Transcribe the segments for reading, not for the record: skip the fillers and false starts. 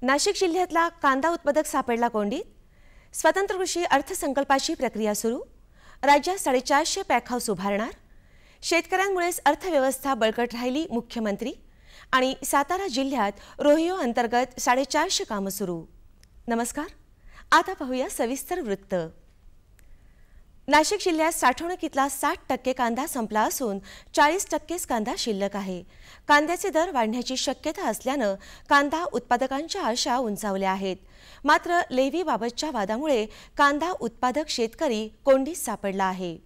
नाशिक जिल्ह्यातला कांदा उत्पादक सापडला कोंडीत. स्वतंत्र कृषी अर्थसंकल्पाची प्रक्रिया सुरू. राज्यात 450 पॅकहाऊस उभारणार. शेतकऱ्यांमुळेच अर्थव्यवस्था बळकट राहिली. मुख्यमंत्री. आणि सातारा जिल्ह्यात रोहियो अंतर्गत 450 कामं सुरू. नमस्कार. आता पाहूया सविस्तर वृत्त. नाशिक जिल्ह्यात साठवणुकीतला 60% कांदा संपला असून 40%च कांदा शिल्लक आहे. कांद्याचे दर वाढण्याची शक्यता असल्यानं कांदा उत्पादकांच्या आशा उंचावल्या आहेत. मात्र लेव्हीबाबतच्या वादामुळे कांदा उत्पादक शेतकरी कोंडीत सापडला आहे.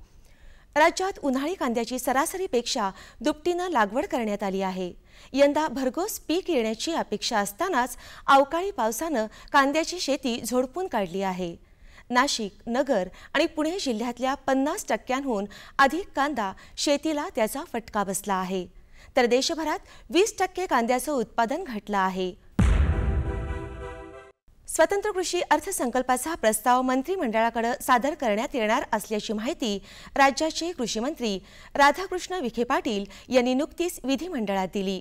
राज्यात उन्हाळी कांद्याची सरासरीपेक्षा दुपटीनं लागवड करण्यात आली आहे. यंदा भरघोस पीक येण्याची अपेक्षा असतानाच अवकाळी पावसानं कांद्याची शेती झोडपून काढली आहे. नाशिक, नगर आणि पुणे जिल्ह्यातल्या 50%हून अधिक कांदा शेतीला त्याचा फटका बसला आहे. तर देशभरात 20% कांद्याचं उत्पादन घटलं आहे. स्वतंत्र कृषी अर्थसंकल्पाचा प्रस्ताव मंत्रिमंडळाकडे सादर करण्यात येणार असल्याची माहिती राज्याचे कृषी मंत्री राधाकृष्ण विखे पाटील यांनी नुकतीच विधिमंडळात दिली.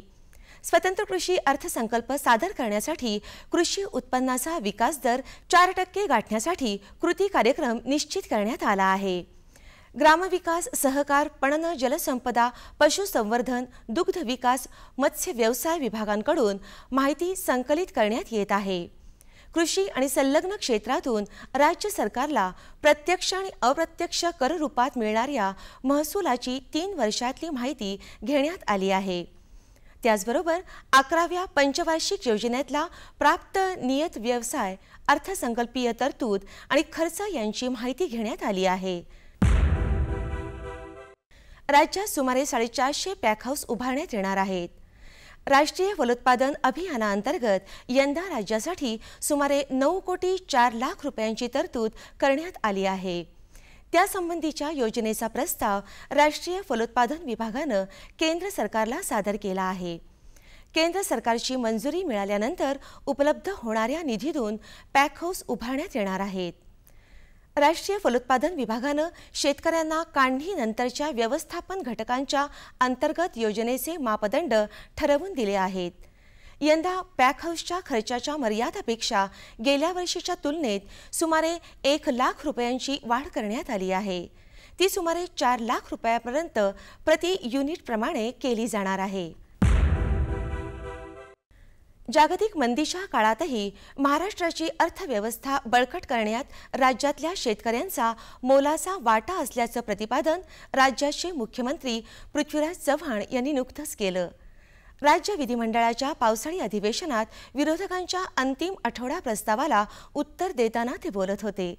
स्वतंत्र कृषी अर्थसंकल्प सादर करण्यासाठी कृषी उत्पन्नाचा विकास दर 4% गाठण्यासाठी कृती कार्यक्रम निश्चित करण्यात आला आहे. ग्रामविकास, सहकार, पणन, जलसंपदा, पशुसंवर्धन, दुग्ध विकास, मत्स्य व्यवसाय विभागांकडून माहिती संकलित करण्यात येत आहे. कृषी आणि संलग्न क्षेत्रातून राज्य सरकारला प्रत्यक्ष आणि अप्रत्यक्ष कर रूपात मिळणाऱ्या महसुलाची 3 वर्षातली माहिती घेण्यात आली आहे. त्याचबरोबर 11व्या पंचवार्षिक योजनेतला प्राप्त नियत व्यवसाय, अर्थसंकल्पीय तरतूद आणि खर्च यांची माहिती घेण्यात आली आहे. राज्यात सुमारे 450 पॅकहाऊस उभारण्यात येणार आहेत. राष्ट्रीय फलोत्पादन अभियानाअंतर्गत यंदा राज्यासाठी सुमारे 9 कोटी 4 लाख रुपयांची तरतूद करण्यात आली आहे. त्यासंबंधीच्या योजनेचा प्रस्ताव राष्ट्रीय फलोत्पादन विभागानं केंद्र सरकारला सादर केला आहे. केंद्र सरकारची मंजुरी मिळाल्यानंतर उपलब्ध होणाऱ्या निधीतून पॅकहाऊस उभारण्यात येणार आहेत. राष्ट्रीय फलोत्पादन विभागानं शेतकऱ्यांना काढणीनंतरच्या व्यवस्थापन घटकांच्या अंतर्गत योजनेचे मापदंड ठरवून दिले आहेत. यंदा पॅकहाऊसच्या खर्चाच्या मर्यादेपेक्षा गेल्या वर्षीच्या तुलनेत सुमारे 1 लाख रुपयांची वाढ करण्यात आली आहे. ती सुमारे 4 लाख रुपयापर्यंत प्रति युनिट प्रमाणे केली जाणार आहे. जागतिक मंदीच्या काळातही महाराष्ट्राची अर्थव्यवस्था बळकट करण्यात राज्यातल्या शेतकऱ्यांचा मोलाचा वाटा असल्याचं प्रतिपादन राज्याचे मुख्यमंत्री पृथ्वीराज चव्हाण यांनी नुकतंच केलं. राज्य विधिमंडळाच्या पावसाळी अधिवेशनात विरोधकांच्या अंतिम आठवडा प्रस्तावाला उत्तर देताना ते बोलत होते.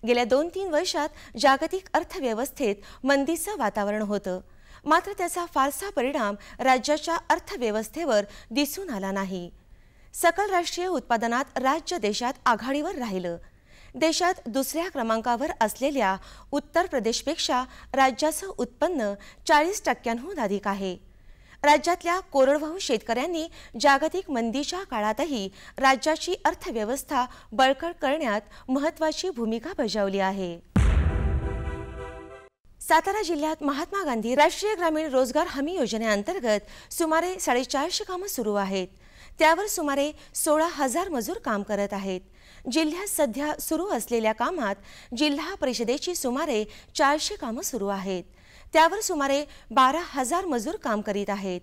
गेल्या 2-3 वर्षात जागतिक अर्थव्यवस्थेत मंदीचं वातावरण होतं. मात्र त्याचा फारसा परिणाम राज्याच्या अर्थव्यवस्थेवर दिसून आला नाही. सकल राष्ट्रीय उत्पादनात राज्य देशात आघाडीवर राहिलं. देशात दुसऱ्या क्रमांकावर असलेल्या उत्तर प्रदेशपेक्षा राज्याचं उत्पन्न 40%हून अधिक आहे. राज्यातल्या कोरडवाहू शेतकऱ्यांनी जागतिक मंदीच्या काळातही राज्याची अर्थव्यवस्था बळकट करण्यात महत्त्वाची भूमिका बजावली आहे. सातारा जिल्ह्यात महात्मा गांधी राष्ट्रीय ग्रामीण रोजगार हमी योजनेअंतर्गत सुमारे 450 कामं सुरू आहेत. त्यावर सुमारे 16,000 मजूर काम करत आहेत. जिल्ह्यात सध्या सुरू असलेल्या कामात जिल्हा परिषदेची सुमारे 400 कामं सुरू आहेत. त्यावर सुमारे 12,000 मजूर काम करीत आहेत.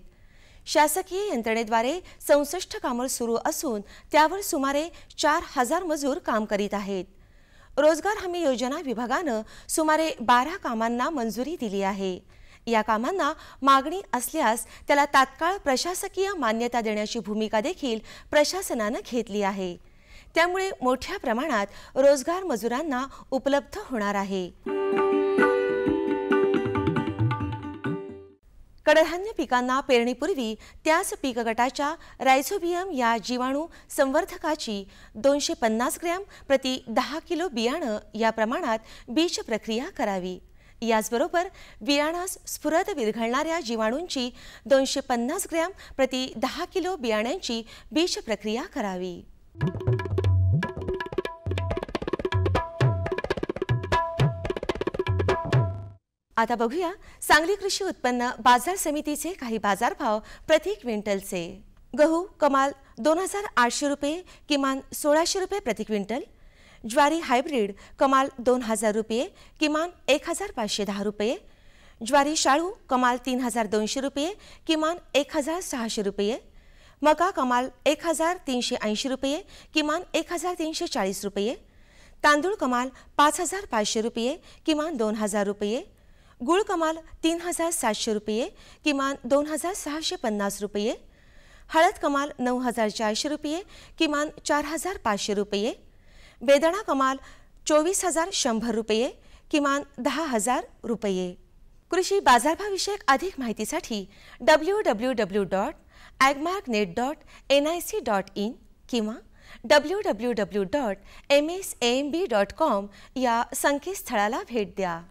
शासकीय यंत्रणेद्वारे 64 कामं सुरू असून त्यावर सुमारे 4,000 मजूर काम करीत आहेत. रोजगार हमी योजना विभागानं सुमारे 12 कामांना मंजुरी दिली आहे. या कामांना मागणी असल्यास त्याला तात्काळ प्रशासकीय मान्यता देण्याची भूमिका देखील प्रशासनानं घेतली आहे. त्यामुळे मोठ्या प्रमाणात रोजगार मजुरांना उपलब्ध होणार आहे. कडधान्य पिकांना पेरणीपूर्वी त्याच पीक गटाच्या रायझोबियम या जीवाणू संवर्धकाची 250 ग्रॅम प्रति 10 किलो बियाणं या प्रमाणात बीज प्रक्रिया करावी. याचबरोबर बियाणास स्फुरद विरघळणाऱ्या जीवाणूंची 250 ग्रॅम प्रति 10 किलो बियाण्यांची बीज प्रक्रिया करावी. आता बघूया सांगली कृषी उत्पन्न बाजार समितीचे काही बाजारभाव प्रति क्विंटलचे. गहू कमाल 2800 रुपये किमान 1600 रुपये प्रति क्विंटल, ज्वारी हायब्रिड कमाल 2000 रुपये किमान 1510 रुपये, ज्वारी शाळू कमाल 3200 रुपये किमान 1600 रुपये, मका कमाल 1380 रुपये किमान 1340 रुपये, तांदूळ कमाल 5500 रुपये किमान 2000 रुपये, गूळ कमाल 3700 रुपये किमान 2650 रुपये, हळद कमाल 9400 रुपये किमान 4500 रुपये, बेदाणा कमाल 24100 रुपये किमान 10000 रुपये. कृषी बाजारभावविषयक अधिक माहितीसाठी www.agmarknet.nic.in किंवा www.msamb.com या संकेतस्थळाला भेट द्या.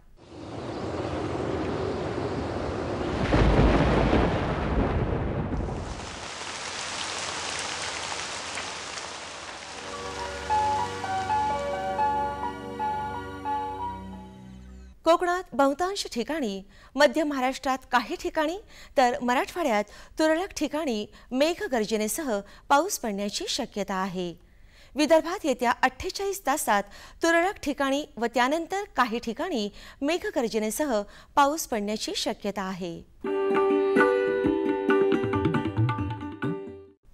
कोकणात बहुतांश ठिकाणी, मध्य महाराष्ट्रात काही ठिकाणी तर मराठवाड्यात तुरळक ठिकाणी मेघगर्जनेसह पाऊस पडण्याची शक्यता आहे. विदर्भात येत्या 48 तासात तुरळक ठिकाणी व त्यानंतर काही ठिकाणी मेघगर्जनेसह पाऊस पडण्याची शक्यता आहे.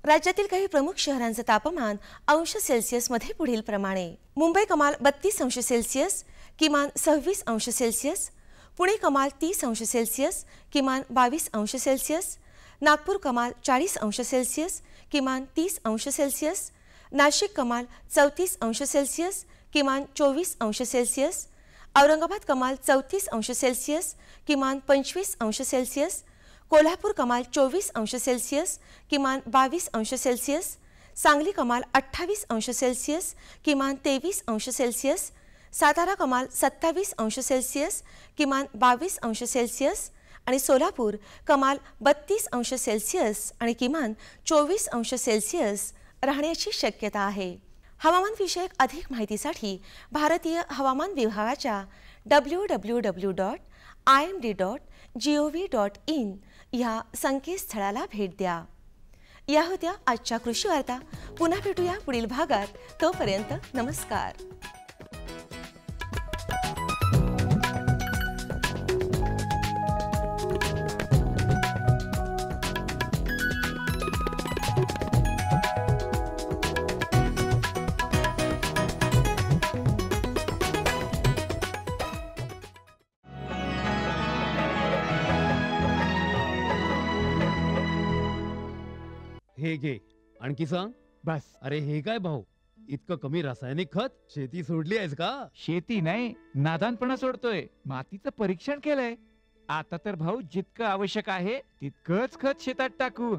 राज्यातील काही प्रमुख शहरांचे तापमान अंश सेल्सिअसमध्ये पुढील प्रमाणे: मुंबई कमाल 32 अंश सेल्सिअस किमान 26 अंश सेल्सिअस, पुणे कमाल 30 अंश सेल्सिअस किमान 22 अंश सेल्सिअस, नागपूर कमाल 40 अंश सेल्सिअस किमान 30 अंश सेल्सिअस, नाशिक कमाल 34 अंश सेल्सिअस किमान 24 अंश सेल्सिअस, औरंगाबाद कमाल 34 अंश सेल्सिअस किमान 25 अंश सेल्सिअस, कोल्हापूर कमाल 24 अंश सेल्सिअस किमान 22 अंश सेल्सिअस, सांगली कमाल 28 अंश सेल्सिअस किमान 23 अंश सेल्सिअस, सातारा कमाल 27 अंश सेल्सिअस किमान 22 अंश सेल्सिअस आणि सोलापूर कमाल 32 अंश सेल्सिअस आणि किमान 24 अंश सेल्सिअस राहण्याची शक्यता आहे. हवामानविषयक अधिक माहितीसाठी भारतीय हवामान विभागाच्या www.imd.gov.in या संकेतस्थळाला भेट द्या. या होत्या आजच्या कृषी वार्ता. पुन्हा भेटूया पुढील भागात. तोपर्यंत नमस्कार. हे घे, आणखी सांग. बस. अरे हे काय भाऊ, इतकं कमी रासायनिक खत? शेती सोडली आहेस का? शेती नाही, नादानपणा सोडतोय. मातीचं परीक्षण केलंय. आता तर भाऊ जितकं आवश्यक आहे तितकंच खत शेतात टाकू.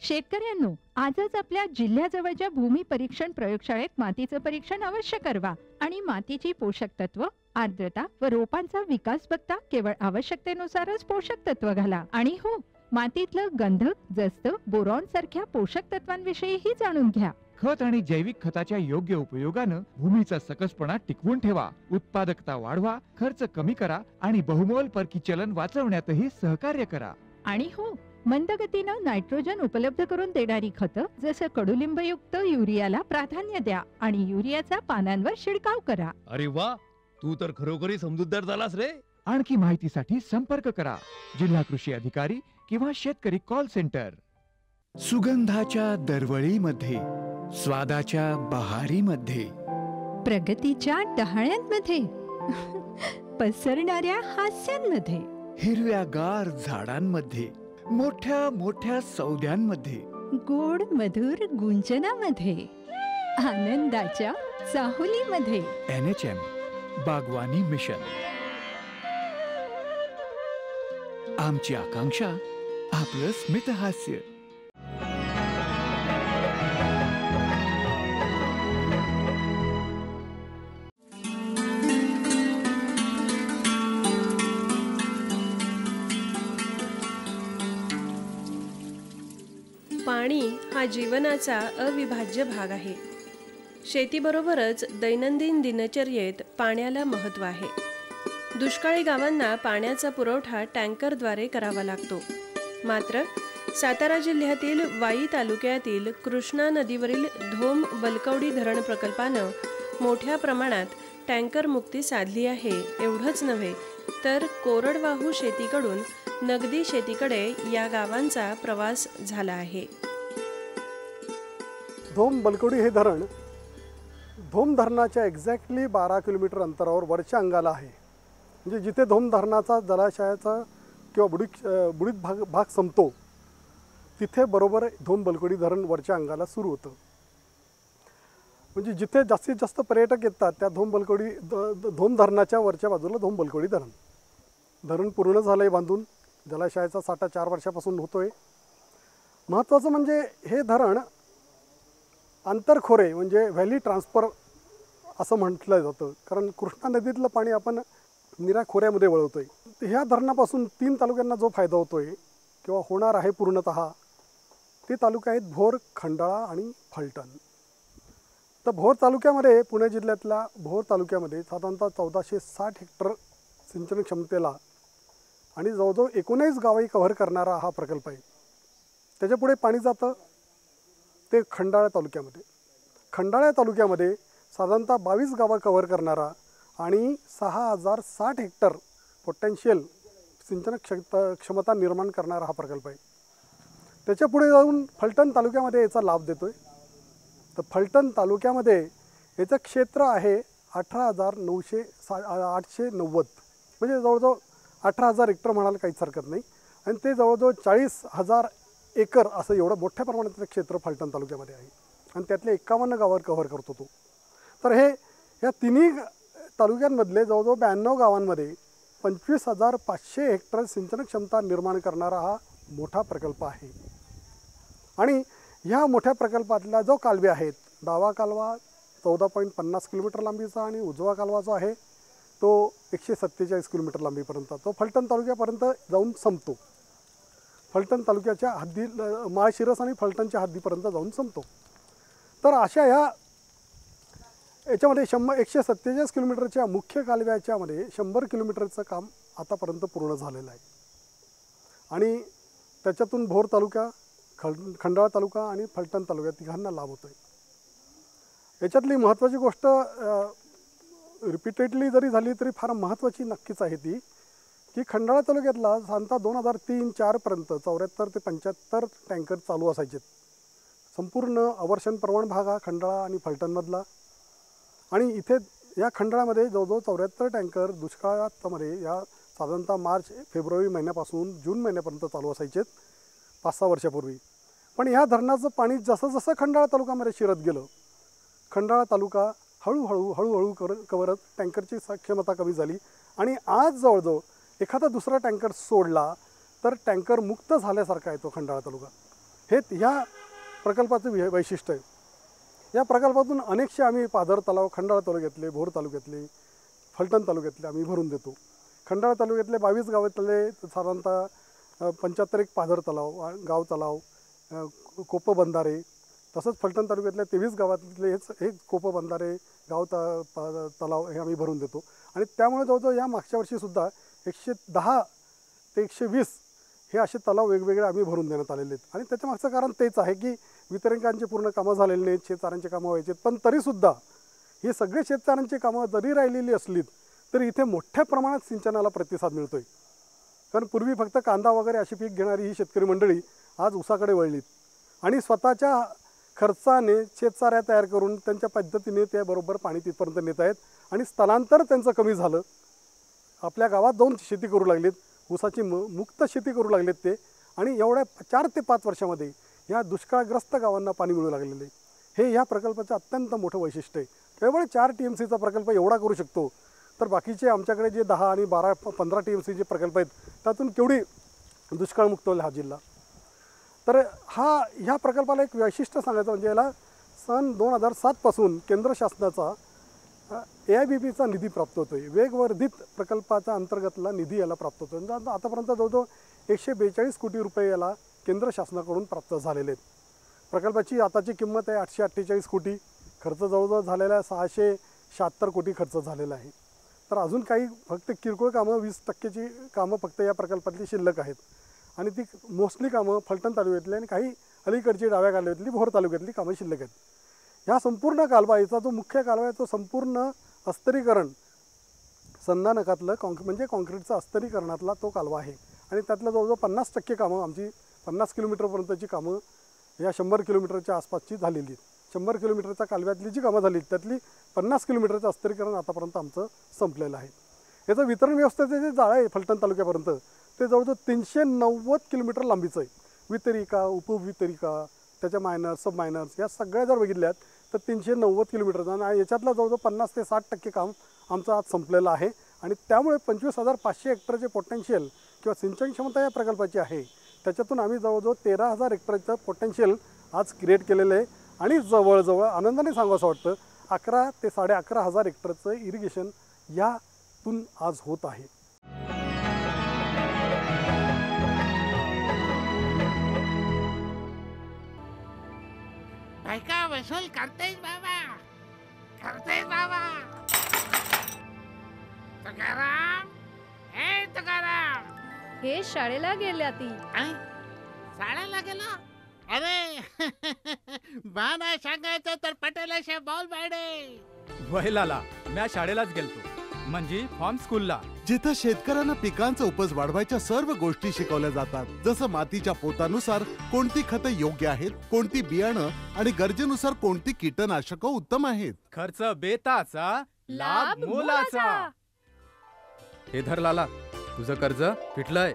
शेतकऱ्यांनो, आजच आपल्या जिल्ह्याजवळच्या भूमी परीक्षण प्रयोगशाळेत मातीचं परीक्षण अवश्य करवा आणि मातीची पोषक तत्व, आर्द्रता व रोपांचा विकास बघता केवळ आवश्यकतेनुसारच पोषक तत्व घाला. आणि हो, मातीतलं गंधक, जस्त, बोरॉन सारख्या पोषक तत्वांविषयीही जाणून घ्या. खत आणि जैविक खताच्या योग्य उपयोगानं भूमीचा सकसपणा टिकवून ठेवा, उत्पादकता वाढवा, खर्च कमी करा आणि बहुमोल परकी चलन वाचवण्यातही सहकार्य करा. आणि हो, मंद गतीनं नायट्रोजन उपलब्ध करून देणारी खतं जसं कडुलिंबयुक्त युरियाला प्राधान्य द्या आणि युरियाचा पानांवर शिडकाव करा. अरे वा, तू तर खरोखरी समजूतदार झालास रे. आणखी माहितीसाठी संपर्क करा जिल्हा कृषी अधिकारी किंवा शेतकरी कॉल सेंटर. सुगंधाच्या दरवळीमध्ये, स्वादाच्या बहारीमध्ये, प्रगतीच्या डहाळ्यांमध्ये, पसरणाऱ्या हास्यांमध्ये, हिरव्यागार झाडांमध्ये, मोठ्या मोठ्या सौद्यांमध्ये, गोड मधुर गुंजनामध्ये, आनंदाच्या चाहुलीमध्ये. NHM बागवानी मिशन. आमची आकांक्षा आपलं स्मित हास्य. पाणी हा जीवनाचा अविभाज्य भाग आहे. शेतीबरोबरच दैनंदिन दिनचर्येत पाण्याला महत्त्व आहे. दुष्काळी गावांना पाण्याचा पुरवठा टँकरद्वारे करावा लागतो. मात्र सातारा जिल्ह्यातील वाई तालुक्यातील कृष्णा नदीवरील धोम बलकवडी धरण प्रकल्पानं मोठ्या प्रमाणात टँकर मुक्ती साधली आहे. एवढंच नव्हे तर कोरडवाहू शेतीकडून नगदी शेतीकडे या गावांचा प्रवास झाला आहे. धोम बलकवडी हे धरण धोम धरणाच्या एक्झॅक्टली 12 किलोमीटर अंतरावर वरच्या अंगाला आहे. म्हणजे जिथे धोम धरणाचा जलाशयाचा किंवा बुडीत भाग संपतो तिथे बरोबर धोम बलकवडी धरण वरच्या अंगाला सुरू होतं. म्हणजे जिथे जास्तीत जास्त पर्यटक येतात त्या धोम धरणाच्या वरच्या बाजूला धोम बलकवडी धरण पूर्ण झालं आहे बांधून. जलाशयाचा साठा 4 वर्षापासून होतो आहे. महत्त्वाचं म्हणजे हे धरण आंतरखोरे म्हणजे व्हॅली ट्रान्सफर असं म्हटलं जातं, कारण कृष्णा नदीतलं पाणी आपण निरा खोऱ्यामध्ये वळवतो आहे. ह्या धरणापासून 3 तालुक्यांना जो फायदा होतो आहे किंवा होणार आहे पूर्णतः ते तालुके आहेत भोर, खंडाळा आणि फलटण. तर भोर तालुक्यामध्ये पुणे जिल्ह्यातल्या भोर तालुक्यामध्ये साधारणतः 1460 हेक्टर सिंचन क्षमतेला आणि जवळजवळ 19 गावही कव्हर करणारा हा प्रकल्प आहे. त्याच्यापुढे पाणी जातं ते खंडाळा तालुक्यामध्ये. खंडाळा तालुक्यामध्ये साधारणतः 22 गावं कव्हर करणारा आणि 6060 हेक्टर पोटेन्शियल सिंचन क्षमता निर्माण करणारा हा प्रकल्प आहे. त्याच्या पुढे जाऊन फलटण तालुक्यामध्ये याचा लाभ देतो आहे. तर फलटण तालुक्यामध्ये याचं क्षेत्र आहे 18,890 म्हणजे जवळजवळ 18,000 हेक्टर म्हणायला काहीच हरकत नाही. आणि ते जवळजवळ 40,000 एकर असं एवढं मोठ्या प्रमाणात क्षेत्र फलटण तालुक्यामध्ये आहे आणि त्यातले 51 गावावर कव्हर करतो तो. तर ह्या तिन्ही तालुक्यांमधले जवळजवळ 92 गावांमध्ये 25,500 हेक्टर सिंचन क्षमता निर्माण करणारा हा मोठा प्रकल्प आहे. आणि ह्या मोठ्या प्रकल्पातल्या जो कालवे आहेत, डावा कालवा 14.50 किलोमीटर लांबीचा आणि उजवा कालवा जो आहे तो 147 किलोमीटर लांबीपर्यंत तो फलटण तालुक्यापर्यंत जाऊन संपतो. फलटण तालुक्याच्या हद्दी माळशिरस आणि फलटणच्या हद्दीपर्यंत जाऊन संपतो. तर अशा याच्यामध्ये 147 किलोमीटरच्या मुख्य कालव्याच्यामध्ये 100 किलोमीटरचं काम आतापर्यंत पूर्ण झालेलं आहे. आणि त्याच्यातून भोर तालुका, खंडाळा तालुका आणि फलटण तालुका तिघांना लाभ होतो आहे. याच्यातली महत्त्वाची गोष्ट रिपीटेडली जरी झाली तरी फार महत्त्वाची नक्कीच आहे ती की खंडाळा तालुक्यातला साधारणतः 2003-04पर्यंत 74 ते 75 टँकर चालू असायचे. संपूर्ण अवर्षण प्रवण भाग हा खंडाळा आणि फलटणमधला. आणि इथे या खंडाळामध्ये जवळजवळ 74 टँकर दुष्काळामध्ये या साधारणतः मार्च-फेब्रुवारी महिन्यापासून जून महिन्यापर्यंत चालू असायचे 5-6 वर्षापूर्वी. पण ह्या धरणाचं पाणी जसं जसं खंडाळा तालुक्यामध्ये शिरत गेलं खंडाळा तालुका हळूहळू कवरत टँकरची क्षमता कमी झाली आणि आज जवळजवळ एखादा दुसरा टँकर सोडला तर टँकर मुक्त झाल्यासारखा आहे तो खंडाळा तालुका. हे ह्या प्रकल्पाचं वैशिष्ट्य आहे. या प्रकल्पातून अनेकशे आम्ही पाझर तलाव खंडाळा तालुक्यातले, भोर तालुक्यातले, फलटण तालुक्यातले आम्ही भरून देतो. खंडाळा तालुक्यातले 22 गावातले साधारणतः 75 पाझर तलाव, गाव तलाव, कोप बंधारे, तसंच फलटण तालुक्यातल्या 23 गावातले हे कोप बंधारे, गाव तलाव हे आम्ही भरून देतो. आणि त्यामुळे जवळजवळ या मागच्या वर्षीसुद्धा 110 ते 120 हे असे तलाव वेगवेगळे आम्ही भरून देण्यात आलेले आहेत. आणि त्याच्या मागचं कारण तेच आहे की वितरकांची पूर्ण कामं झालेली नाहीत, शेतकऱ्यांची कामं व्हायची आहेत. पण तरीसुद्धा ही सगळे शेतकऱ्यांची कामं जरी राहिलेली असलीत तरी इथे मोठ्या प्रमाणात सिंचनाला प्रतिसाद मिळतो आहे. कारण पूर्वी फक्त कांदा वगैरे अशी पीक घेणारी ही शेतकरी मंडळी आज ऊसाकडे वळलीत आणि स्वतःच्या खर्चाने शेतसाऱ्या तयार करून त्यांच्या पद्धतीने त्याबरोबर पाणी तिथपर्यंत नेत आहेत. आणि स्थलांतर त्यांचं कमी झालं. आपल्या गावात जाऊन शेती करू लागलीत, ऊसाची मुक्त शेती करू लागलेत ते. आणि एवढ्या 4 ते 5 वर्षामध्ये ह्या दुष्काळग्रस्त गावांना पाणी मिळू लागलेलं आहे. हे ह्या प्रकल्पाचं अत्यंत मोठं वैशिष्ट्य आहे. केवळ 4 TMCचा प्रकल्प एवढा करू शकतो तर बाकीचे आमच्याकडे जे 10 आणि 12-15 TMCचे प्रकल्प आहेत त्यातून केवढी दुष्काळमुक्त होईल हा जिल्हा. तर ह्या प्रकल्पाला एक वैशिष्ट्य सांगायचं म्हणजे याला सन 2007 पासून केंद्र शासनाचा AIBPचा निधी प्राप्त होतो आहे. वेगवर्धित प्रकल्पाच्या अंतर्गतला निधी याला प्राप्त होतो. म्हणजे आतापर्यंत जवळजवळ 142 कोटी रुपये याला केंद्र शासनाकडून प्राप्त झालेले आहेत. प्रकल्पाची आताची किंमत आहे 848 कोटी. खर्च जवळजवळ झालेला आहे 676 कोटी खर्च झालेला आहे. तर अजून काही फक्त किरकोळ कामं 20% कामं फक्त या प्रकल्पातली शिल्लक आहेत. आणि ती मोस्टली कामं फलटण तालुक्यातली आणि काही अलीकडची डाव्या कालव्यातली भोर तालुक्यातली कामं शिल्लक आहेत. ह्या संपूर्ण कालवाईचा जो मुख्य कालवा आहे तो संपूर्ण अस्तरीकरण संधानकातलं म्हणजे कॉन्क्रीटचं अस्तरीकरणातला तो कालवा आहे आणि त्यातलं जवळजवळ 50% कामं आमची 50 किलोमीटरपर्यंतची कामं या 100 किलोमीटरच्या आसपासची झालेली आहेत. 100 किलोमीटरच्या कालव्यातली जी कामं झाली त्यातली 50 किलोमीटरचं अस्तरीकरण आतापर्यंत आमचं संपलेलं आहे. याचं वितरण व्यवस्थेचं जे जाळं आहे फलटण तालुक्यापर्यंत ते जवळजवळ 390 किलोमीटर लांबीचं आहे. वितरिका, उपवितरिका, त्याच्या मायनर्स, सब मायनर्स या सगळ्या जर बघितल्यात तर 390 किलोमीटरचं आणि याच्यातलं जवळजवळ 50 ते 60% काम आमचं आज संपलेलं आहे आणि त्यामुळे 25,500 हेक्टरचे पोटेन्शियल किंवा सिंचन क्षमता या प्रकल्पाची आहे. त्याच्यातून आम्ही जवळजवळ 13,000 हेक्टरचं पोटेन्शियल आज क्रिएट केलेलं आहे आणि जवळजवळ आनंदाने सांगावं असं वाटतं 11 ते 11,500 हेक्टरचं इरिगेशन यातून आज होत आहे. का वसूल करतेस बाबा, करतेस बाबा. तुकाराम, हे तुकाराम, हे शाळेला गेल्या ती. शाळेला गेला? अरे बा नाही सांगायचं तर पटेलाशे बॉल बॅडे. वहिलाला म्या शाळेलाच गेलतो म्हणजे फॉर्म स्कूलला, जिथं शेतकऱ्यांना पिकांचा उपज वाढवायच्या सर्व गोष्टी शिकवल्या जातात. जसं मातीच्या पोतानुसार कोणती खतं योग्य आहेत, कोणती बियाणं आणि गरजेनुसार कोणती कीटकनाशकं उत्तम आहेत. खर्च बेताचा, लाभ मोलाचा. हे धर लाला, तुझं कर्ज फिटलंय.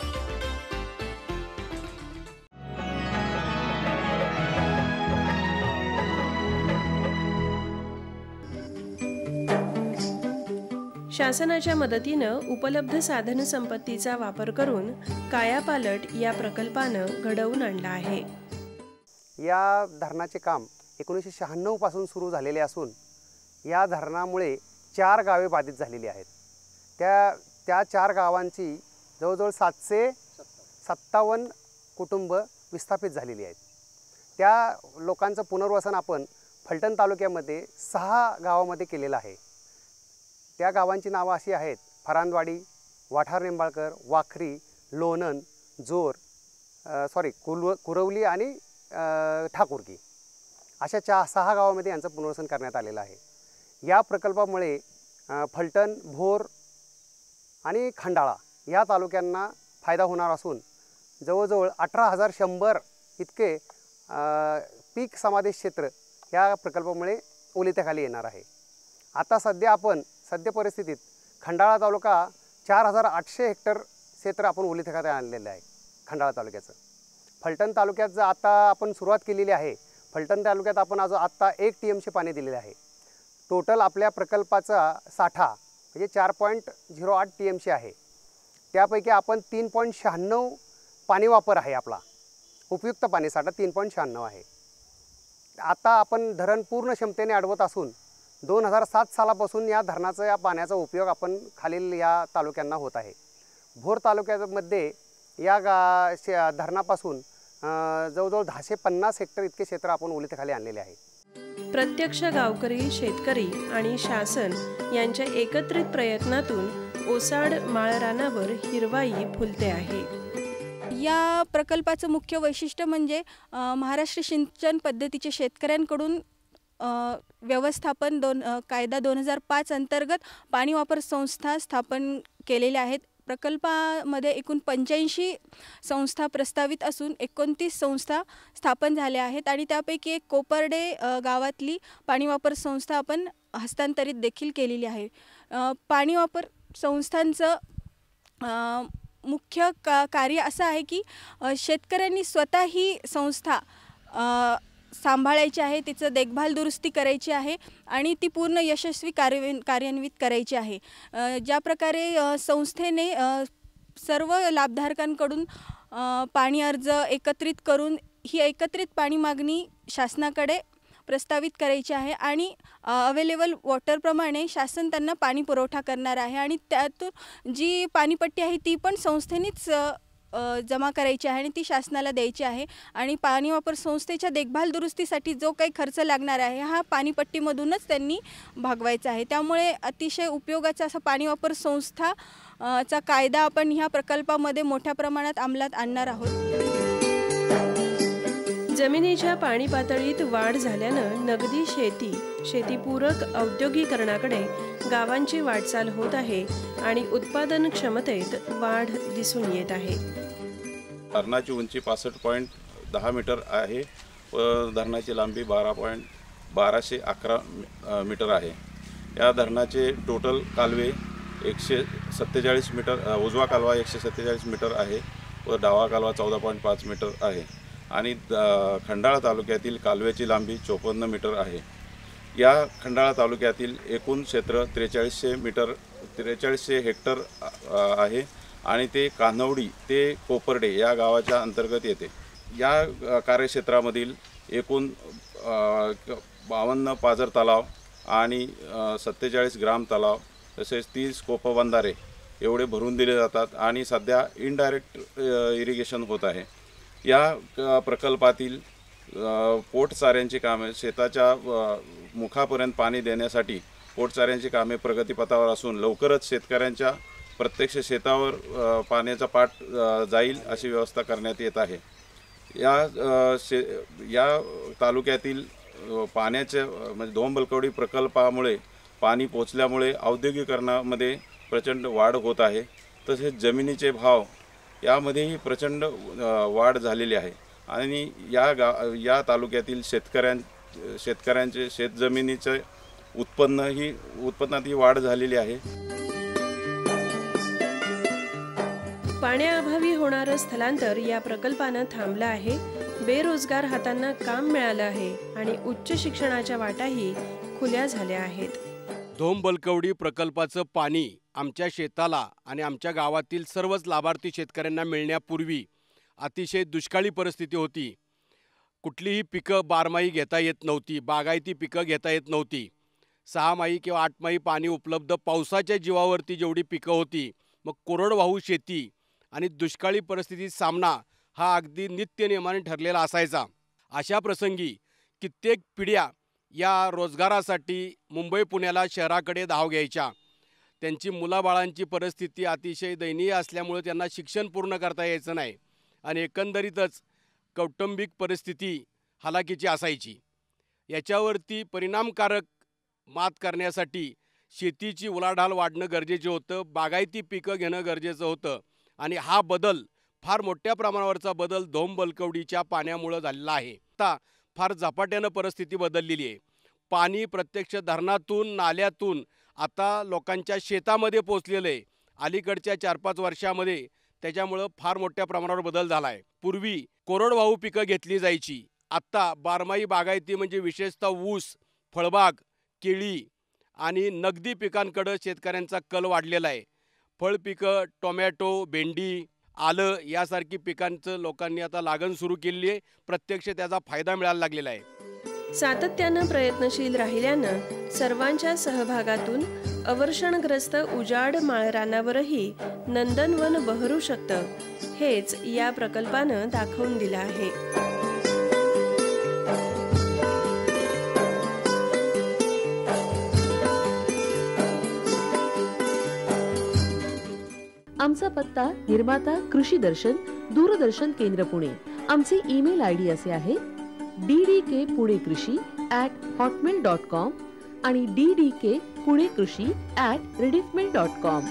शासनाच्या मदतीनं उपलब्ध साधन संपत्तीचा वापर करून कायापालट या प्रकल्पानं घडवून आणला आहे. या धरणाचे काम 1996 पासून सुरू झालेले असून या धरणामुळे 4 गावे बाधित झालेली आहेत. त्या 4 गावांची जवळजवळ 757 कुटुंब विस्थापित झालेली आहेत. त्या लोकांचं पुनर्वसन आपण फलटण तालुक्यामध्ये 6 गावामध्ये केलेलं आहे. त्या गावांची नावं अशी आहेत: फरांदवाडी, वाठार निंबाळकर, वाखरी, लोणन, जोर, कुरवली आणि ठाकूरकी अशा 6 गावामध्ये यांचं पुनर्वसन करण्यात आलेलं आहे. या प्रकल्पामुळे फलटण, भोर आणि खंडाळा या तालुक्यांना फायदा होणार असून जवळजवळ 18,100 इतके पीक समादेश क्षेत्र या प्रकल्पामुळे ओलिताखाली येणार आहे. आता सध्या परिस्थितीत खंडाळा तालुका 4,800 हेक्टर क्षेत्र आपण ओलिताखाली आणलेलं आहे खंडाळा तालुक्याचं. फलटण तालुक्यात आता आपण सुरुवात केलेली आहे. फलटण तालुक्यात आपण आत्ता 1 TMC पाणी दिलेले आहे. टोटल आपल्या प्रकल्पाचा साठा म्हणजे 4.08 TMC आहे. त्यापैकी आपण 3.96 पाणी वापर आहे. आपला उपयुक्त पाणी साठा 3.96 आहे. आता आपण धरण पूर्ण क्षमतेने अडवत असून 2007 सालापासून या धरणाचा या पाण्याचा उपयोग आपण खालील या तालुक्यांना होत आहे. भोर तालुक्यामध्ये या धरणापासून जवळजवळ 1050 हेक्टर इतके क्षेत्र आपण ओलिताखाली आणलेले आहे. प्रत्यक्ष गावकरी, शेतकरी आणि शासन यांच्या एकत्रित प्रयत्नातून ओसाड माळरानावर हिरवाई फुलते आहे. या प्रकल्पाचं मुख्य वैशिष्ट्य म्हणजे महाराष्ट्र सिंचन पद्धतीचे शेतकऱ्यांकडून व्यवस्थापन कायदा 2005 अंतर्गत पाणी वापर संस्था स्थापन केलेल्या आहेत. प्रकल्पामध्ये एकूण 85 संस्था प्रस्तावित असून 29 संस्था स्थापन झाल्या आहेत आणि त्यापैकी एक कोपर्डे गावातली पाणी वापर संस्था आपण हस्तांतरित देखील केलेली आहे. पाणी वापर संस्थांचं मुख्य कार्य असं आहे की शेतकऱ्यांनी स्वतः ही संस्था सांभाळायची आहे, तिचं देखभाल दुरुस्ती करायची आहे आणि ती पूर्ण यशस्वी कार्यान्वित करायची आहे. ज्या प्रकारे संस्थेने सर्व लाभधारकांकडून पाणी अर्ज एकत्रित करून ही एकत्रित पाणी मागणी शासनाकडे प्रस्तावित करायची आहे आणि अवेलेबल वॉटरप्रमाणे शासन त्यांना पाणी पुरवठा करणार आहे आणि त्यातून जी पाणीपट्टी आहे ती पण संस्थेनेच जमा करायची आहे आणि ती शासनाला द्यायची आहे आणि पाणी वापर संस्थेच्या देखभाल दुरुस्तीसाठी जो काही खर्च लागणार आहे हा पाणीपट्टीमधूनच त्यांनी भागवायचा आहे. त्यामुळे अतिशय उपयोगाचा असा पाणी वापर संस्था चा कायदा आपण ह्या प्रकल्पामध्ये मोठ्या प्रमाणात अंमलात आणणार आहोत. जमिनीच्या पाणी पातळीत वाढ झाल्यानं नगदी शेतीपूरक औद्योगिकरणाकडे गावांची वाटचाल होत आहे आणि उत्पादन क्षमतेत वाढ दिसून येत आहे. धरणाची उंची 65.10 मीटर आहे व धरणाची लांबी 12.11 मीटर आहे. या धरणाचे टोटल कालवे 147 मीटर, उजवा कालवा 147 मीटर आहे व डावा कालवा 14.5 मीटर आहे आणि खंडाळा तालुक्यातील कालव्याची लांबी 54 मीटर आहे. या खंडाळा तालुक्यातील एकूण क्षेत्र 4300 हेक्टर आहे आणि ते कान्हवडी ते कोपर्डे या गावाच्या अंतर्गत येते. या कार्यक्षेत्रामधील एकूण 52 पाझर तलाव आणि 47 ग्राम तलाव तसेच 30 कोपबंधारे एवढे भरून दिले जातात आणि सध्या इनडायरेक्ट इरिगेशन होत आहे. या प्रकल्पातील पोटचाऱ्यांची कामे, शेताच्या मुखापर्यंत पाणी देण्यासाठी पोटचाऱ्यांची कामे प्रगतीपथावर असून लवकरच शेतकऱ्यांच्या प्रत्यक्ष शेतावर पाण्याचा पाट जाईल अशी व्यवस्था करण्यात येत आहे. या तालुक्यातील पाण्याचे म्हणजे धोम बलकवडी प्रकल्पामुळे पाणी पोचल्यामुळे औद्योगिकरणामध्ये प्रचंड वाढ होत आहे. तसेच जमिनीचे भाव यामध्येही प्रचंड वाढ झालेली आहे आणि या तालुक्यातील शेतकऱ्यांचे शेतजमिनीचे उत्पन्नातही वाढ झालेली आहे. पाण्याअभावी होणारं स्थलांतर या प्रकल्पानं थांबलं आहे. बेरोजगार हातांना काम मिळालं आहे आणि उच्च शिक्षणाच्या वाटाही खुल्या झाल्या आहेत. धोम बलकवडी प्रकल्पाचं पाणी आमच्या शेताला आणि आमच्या गावातील सर्वच लाभार्थी शेतकऱ्यांना मिळण्यापूर्वी अतिशय दुष्काळी परिस्थिती होती. कुठलीही पिकं बारमाही घेता येत नव्हती, बागायती पिकं घेता येत नव्हती. 6 माही किंवा 8 माही पाणी उपलब्ध पावसाच्या जीवावरती जेवढी पिकं होती, मग कोरडवाहू शेती आणि दुष्काळी परिस्थितीत सामना हा अगदी नित्यनियमाने ठरलेला असायचा. अशा प्रसंगी कित्येक पिढ्या या रोजगारासाठी मुंबई पुण्याला शहराकडे धाव घ्यायच्या. त्यांची मुलाबाळांची परिस्थिती अतिशय दयनीय असल्यामुळे त्यांना शिक्षण पूर्ण करता यायचं नाही आणि एकंदरीतच कौटुंबिक परिस्थिती हालाकीची असायची. याच्यावरती परिणामकारक मात करण्यासाठी शेतीची उलाढाल वाढणं गरजेचं होतं, बागायती पिकं घेणं गरजेचं होतं आणि हा बदल, फार मोठ्या प्रमाणावरचा बदल धोम बलकवडीच्या पाण्यामुळं झालेला आहे. आता फार झपाट्यानं परिस्थिती बदललेली आहे. पाणी प्रत्यक्ष धरणातून, नाल्यातून आता लोकांच्या शेतामध्ये पोचलेलं आहे. अलीकडच्या 4-5 वर्षामध्ये त्याच्यामुळं फार मोठ्या प्रमाणावर बदल झाला आहे. पूर्वी कोरडवाहू पिकं घेतली जायची, आत्ता बारमाही बागायती म्हणजे विशेषतः ऊस, फळबाग, केळी आणि नगदी पिकांकडं शेतकऱ्यांचा कल वाढलेला आहे. फळपिकं, टोमॅटो, भेंडी, आलं यासारखी पिकांचं लोकांनी आता लागण सुरू केली आहे. प्रत्यक्ष त्याचा फायदा मिळायला लागलेला आहे. सातत्यानं प्रयत्नशील राहिल्यानं सर्वांच्या सहभागातून अवर्षणग्रस्त उजाड माळरानावरही नंदनवन बहरू शकतं, हेच या प्रकल्पानं दाखवून दिलं आहे. आमचा पत्ता निर्माता कृषी दर्शन, दूरदर्शन केंद्र पुणे. आमचे ईमेल आयडी असे आहे ddkpunekrishi@hotmail.com आणि ddkpunekrishi@rediffmail.com.